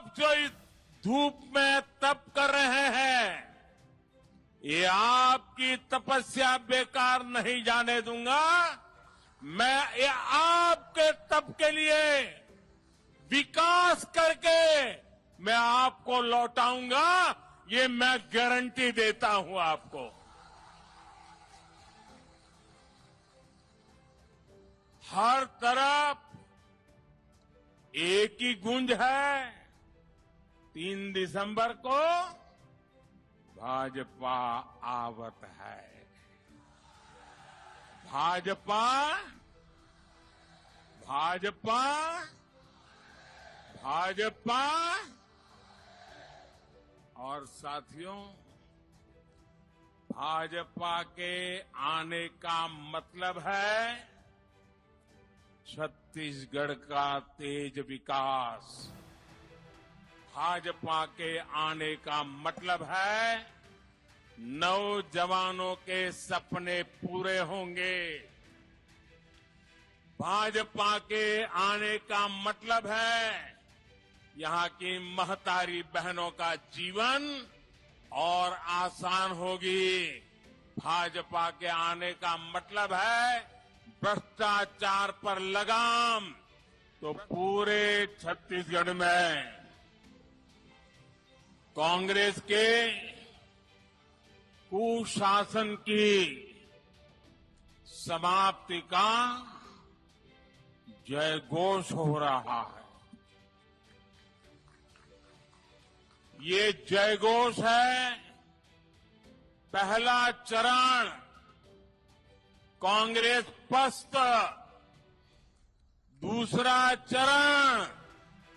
आप जो इस धूप में तप कर रहे हैं, ये आपकी तपस्या बेकार नहीं जाने दूंगा। मैं ये आपके तप के लिए विकास करके मैं आपको लौटाऊंगा, ये मैं गारंटी देता हूं आपको। हर तरफ एक ही गूंज है, 3 दिसंबर को भाजपा आवत है। भाजपा भाजपा भाजपा। और साथियों, भाजपा के आने का मतलब है छत्तीसगढ़ का तेज विकास। भाजपा के आने का मतलब है नौजवानों के सपने पूरे होंगे। भाजपा के आने का मतलब है यहां की महतारी बहनों का जीवन और आसान होगी। भाजपा के आने का मतलब है भ्रष्टाचार पर लगाम। तो पूरे छत्तीसगढ़ में कांग्रेस के कुशासन की समाप्ति का जयघोष हो रहा है। ये जयघोष है पहला चरण कांग्रेस पस्त, दूसरा चरण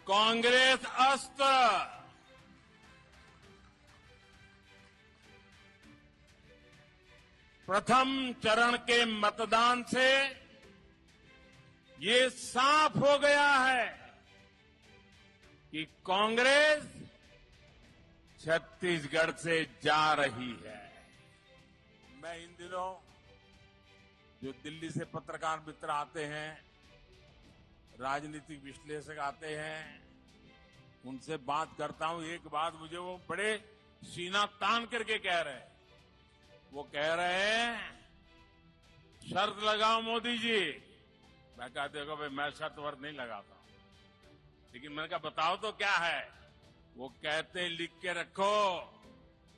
कांग्रेस अस्त। प्रथम चरण के मतदान से ये साफ हो गया है कि कांग्रेस छत्तीसगढ़ से जा रही है। मैं इन दिनों जो दिल्ली से पत्रकार मित्र आते हैं, राजनीतिक विश्लेषक आते हैं, उनसे बात करता हूं। एक बात मुझे वो बड़े सीना तान करके कह रहे हैं। वो कह रहे हैं शर्त लगाओ मोदी जी। मैं कहते देखो भाई, मैं शर्त वर्त नहीं लगाता, लेकिन मैंने कहा बताओ तो क्या है। वो कहते हैं लिख के रखो,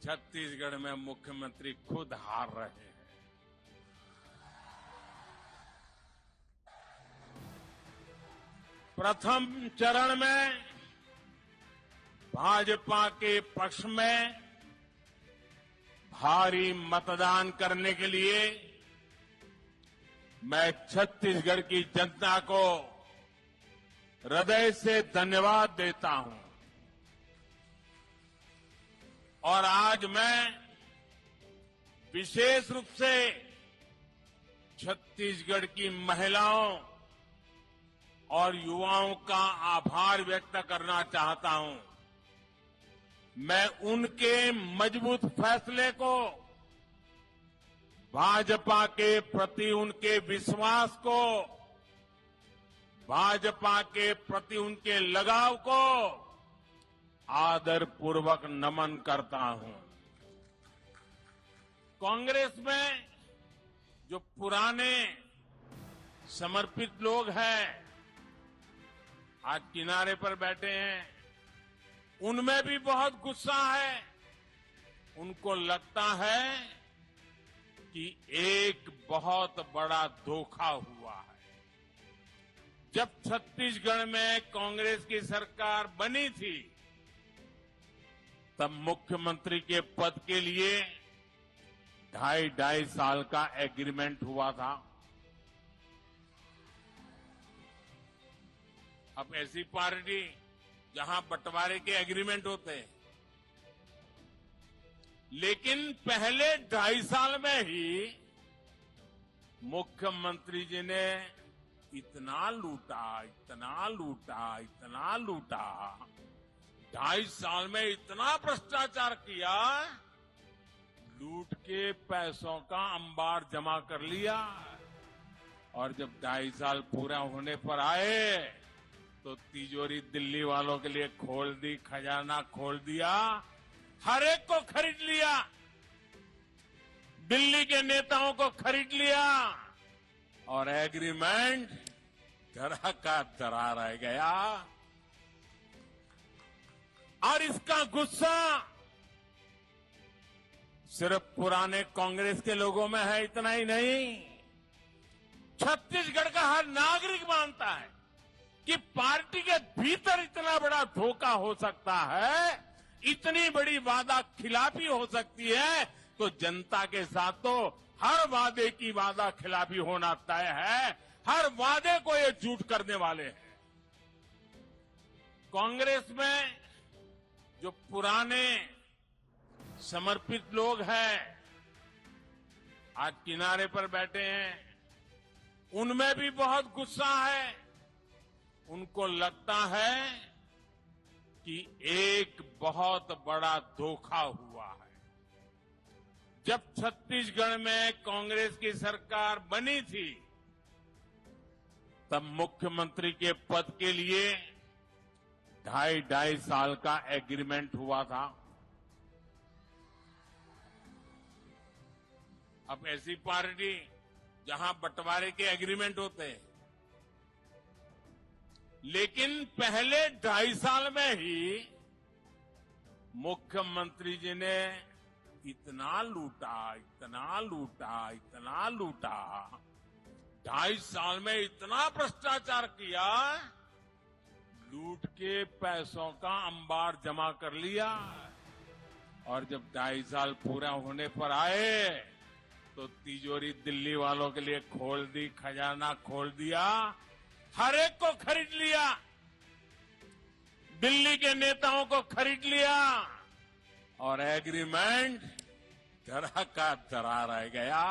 छत्तीसगढ़ में मुख्यमंत्री खुद हार रहे हैं। प्रथम चरण में भाजपा के पक्ष में भारी मतदान करने के लिए मैं छत्तीसगढ़ की जनता को हृदय से धन्यवाद देता हूं। और आज मैं विशेष रूप से छत्तीसगढ़ की महिलाओं और युवाओं का आभार व्यक्त करना चाहता हूं। मैं उनके मजबूत फैसले को, भाजपा के प्रति उनके विश्वास को, भाजपा के प्रति उनके लगाव को आदरपूर्वक नमन करता हूं। कांग्रेस में जो पुराने समर्पित लोग हैं, आज किनारे पर बैठे हैं, उनमें भी बहुत गुस्सा है। उनको लगता है कि एक बहुत बड़ा धोखा हुआ है। जब छत्तीसगढ़ में कांग्रेस की सरकार बनी थी, तब मुख्यमंत्री के पद के लिए 2.5 साल का एग्रीमेंट हुआ था। अब ऐसी पार्टी जहां बंटवारे के एग्रीमेंट होते हैं, लेकिन पहले 2.5 साल में ही मुख्यमंत्री जी ने इतना लूटा, इतना लूटा, इतना लूटा, 2.5 साल में इतना भ्रष्टाचार किया, लूट के पैसों का अंबार जमा कर लिया। और जब 2.5 साल पूरा होने पर आए तो तिजोरी दिल्ली वालों के लिए खोल दी, खजाना खोल दिया, हर एक को खरीद लिया, दिल्ली के नेताओं को खरीद लिया और एग्रीमेंट धरा का धरा रह गया। और इसका गुस्सा सिर्फ पुराने कांग्रेस के लोगों में है, इतना ही नहीं, छत्तीसगढ़ का हर नागरिक मानता है कि पार्टी के भीतर इतना बड़ा धोखा हो सकता है, इतनी बड़ी वादा खिलाफी हो सकती है, तो जनता के साथ तो हर वादे की वादा खिलाफी होना तय है, हर वादे को ये झूठ करने वाले हैं। कांग्रेस में जो पुराने समर्पित लोग हैं, आज किनारे पर बैठे हैं, उनमें भी बहुत गुस्सा है। उनको लगता है कि एक बहुत बड़ा धोखा हुआ है। जब छत्तीसगढ़ में कांग्रेस की सरकार बनी थी, तब मुख्यमंत्री के पद के लिए 2.5 साल का एग्रीमेंट हुआ था। अब ऐसी पार्टी जहां बंटवारे के एग्रीमेंट होते हैं, लेकिन पहले 2.5 साल में ही मुख्यमंत्री जी ने इतना लूटा, इतना लूटा, इतना लूटा, 2.5 साल में इतना भ्रष्टाचार किया, लूट के पैसों का अंबार जमा कर लिया। और जब 2.5 साल पूरा होने पर आए तो तिजोरी दिल्ली वालों के लिए खोल दी, खजाना खोल दिया, हर एक को खरीद लिया, दिल्ली के नेताओं को खरीद लिया और एग्रीमेंट धरा का धरा रह गया।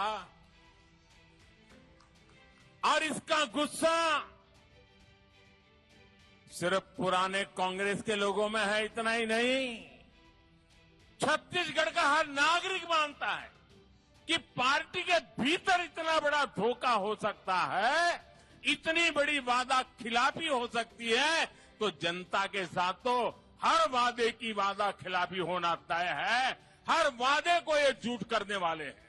और इसका गुस्सा सिर्फ पुराने कांग्रेस के लोगों में है, इतना ही नहीं, छत्तीसगढ़ का हर नागरिक मानता है कि पार्टी के भीतर इतना बड़ा धोखा हो सकता है, इतनी बड़ी वादा खिलाफी हो सकती है, तो जनता के साथ तो हर वादे की वादा खिलाफी होना तय है, हर वादे को ये झूठ करने वाले हैं।